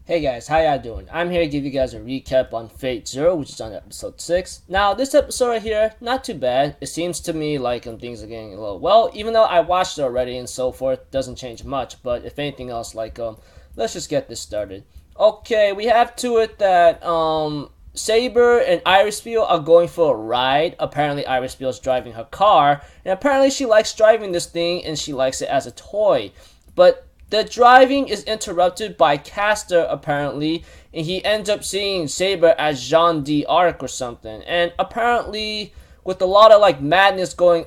Hey guys, how y'all doing? I'm here to give you guys a recap on Fate Zero, which is on episode 6. Now, this episode right here, not too bad. It seems to me like things are getting a little well, even though I watched it already and so forth, doesn't change much. But if anything else, let's just get this started. Okay, we have to it that Saber and Iris Field are going for a ride. Apparently, Iris Field's driving her car, and apparently she likes driving this thing and she likes it as a toy. But the driving is interrupted by Castor, apparently, and he ends up seeing Saber as Jean d'Arc or something. And apparently, with a lot of madness going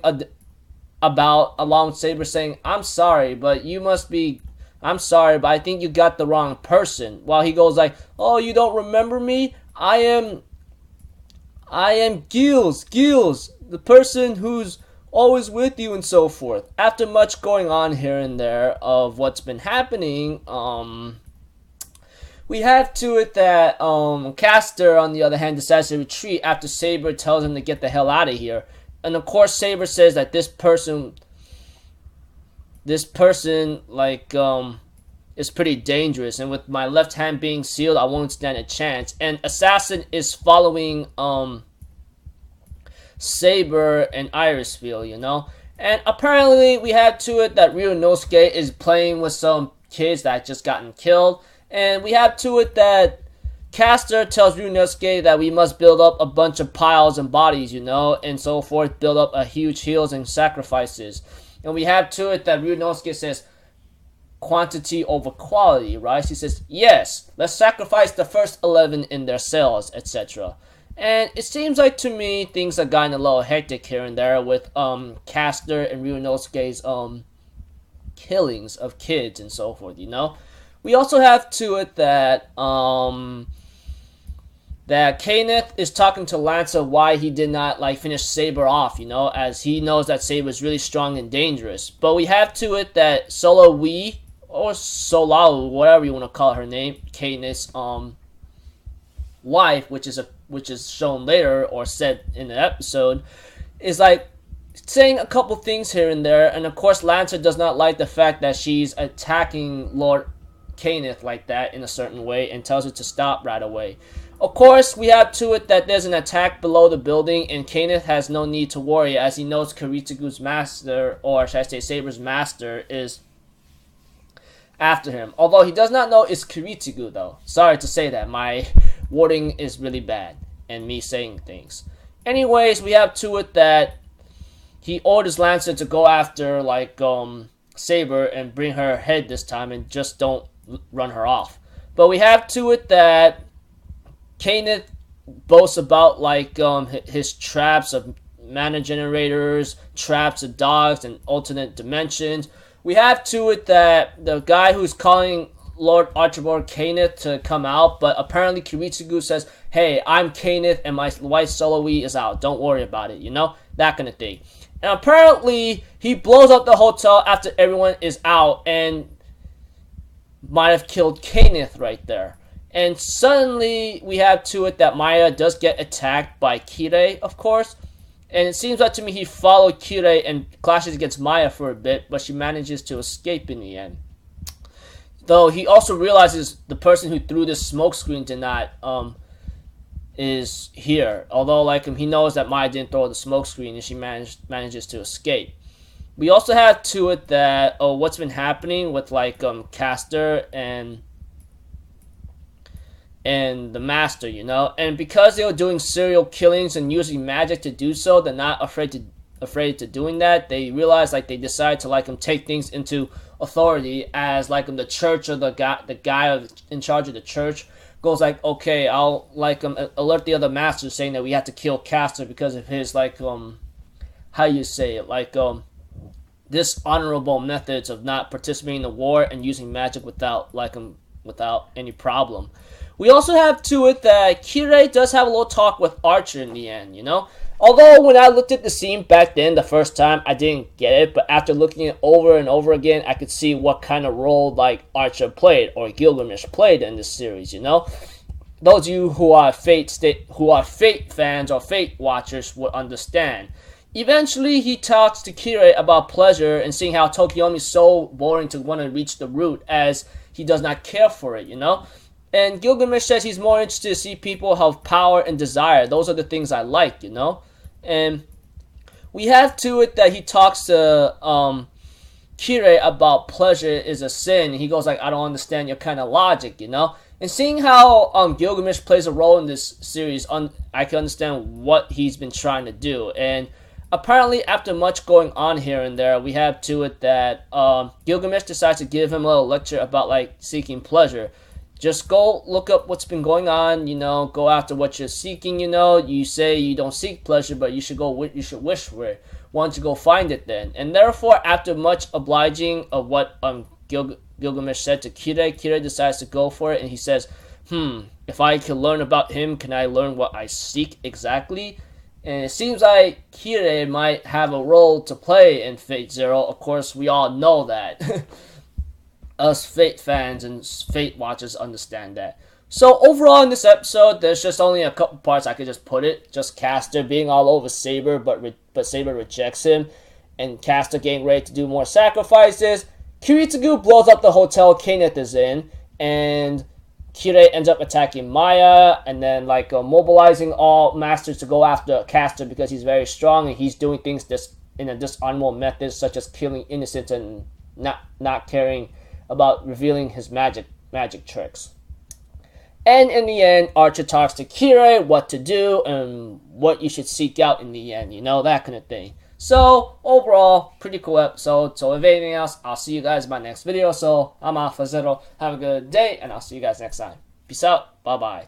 about, along with Saber saying, I'm sorry, but I think you got the wrong person. While he goes like, oh, you don't remember me? I am Gilles, the person who's always with you and so forth. After much going on here and there of what's been happening, we have to it that Castor, on the other hand, decides to retreat after Saber tells him to get the hell out of here. And of course, Saber says that this person is pretty dangerous, and with my left hand being sealed, I won't stand a chance. And Assassin is following Saber and Iris Field, And apparently we have to it that Ryunosuke is playing with some kids that just gotten killed. And we have to it that Castor tells Ryunosuke that we must build up a bunch of piles and bodies, and so forth, build up a huge heals and sacrifices. And we have to it that Ryunosuke says quantity over quality, right? He says, yes, let's sacrifice the first 11 in their cells, etc. And it seems like to me things are getting a little hectic here and there with Castor and Ryunosuke's killings of kids and so forth, We also have to it that that Kenneth is talking to Lancer why he did not finish Saber off, as he knows that Saber is really strong and dangerous. But we have to it that Solo Wee or Solau, whatever you want to call her name, Kenneth's wife, which is shown later or said in the episode, is saying a couple things here and there. And of course, Lancer does not like the fact that she's attacking Lord Kenneth like that in a certain way and tells her to stop right away. Of course, we have to it that there's an attack below the building, and Kenneth has no need to worry as he knows Kiritsugu's master, or should I say Saber's master, is after him. Although he does not know it's Kiritsugu, though. Sorry to say that. My wording is really bad, and me saying things. Anyways, we have to it that he orders Lancer to go after, Saber and bring her head this time and just don't run her off. But we have to it that Kenneth boasts about his traps of mana generators, traps of dogs, and alternate dimensions. We have to it that the guy who's calling Lord Archibald Kenneth to come out, but apparently Kiritsugu says, hey, I'm Kenneth and my wife Solo is out. Don't worry about it, that kind of thing. And apparently he blows up the hotel after everyone is out and might have killed Kenneth right there. And suddenly we have to it that Maya does get attacked by Kirei, of course. And it seems like to me he followed Kirei and clashes against Maya for a bit, but she manages to escape in the end. Though he also realizes the person who threw this smoke screen did not is here. Although he knows that Maya didn't throw the smoke screen and she manages to escape. We also have to it that what's been happening with Castor and the Master, and because they were doing serial killings and using magic to do so, they're not afraid to doing that. They realize they decide to take things into authority as the church or the guy in charge of the church goes okay, I'll alert the other masters saying that we have to kill Castor because of his how you say it dishonorable methods of not participating in the war and using magic without any problem. We also have to it that Kirei does have a little talk with Archer in the end, Although when I looked at the scene back then the first time, I didn't get it, but after looking it over and over again, I could see what kind of role Archer played or Gilgamesh played in this series, Those of you who are Fate fans or Fate watchers would understand. Eventually, he talks to Kirei about pleasure and seeing how Tokiomi is so boring to want to reach the root as he does not care for it, And Gilgamesh says he's more interested to see people have power and desire. Those are the things I like, you know? And we have to it that he talks to Kirei about pleasure is a sin. He goes like, I don't understand your kind of logic, you know? And seeing how Gilgamesh plays a role in this series, I can understand what he's been trying to do. And apparently, after much going on here and there, we have to it that Gilgamesh decides to give him a little lecture about like seeking pleasure. Just go look up what's been going on, you know, go after what you're seeking, you know. You say you don't seek pleasure, but you should wish for it. Why don't you go find it then? And therefore, after much obliging of what Gilgamesh said to Kirei decides to go for it, and he says, if I can learn about him, can I learn what I seek exactly? And it seems like Kirei might have a role to play in Fate Zero. Of course, we all know that. Us Fate fans and Fate watchers understand that. So overall in this episode, there's just only a couple parts I could just put it. Just Castor being all over Saber, but Saber rejects him. And Castor getting ready to do more sacrifices. Kiritsugu blows up the hotel Kenneth is in. And Kirei ends up attacking Maya. And then like mobilizing all masters to go after Castor because he's very strong. And he's doing things in a dishonorable method, such as killing innocents and not caring about revealing his magic tricks. And in the end, Archer talks to Kirei what to do and what you should seek out in the end, you know, that kind of thing. So, overall, pretty cool episode. So, if anything else, I'll see you guys in my next video. So, I'm Alpha Zero. Have a good day, and I'll see you guys next time. Peace out. Bye-bye.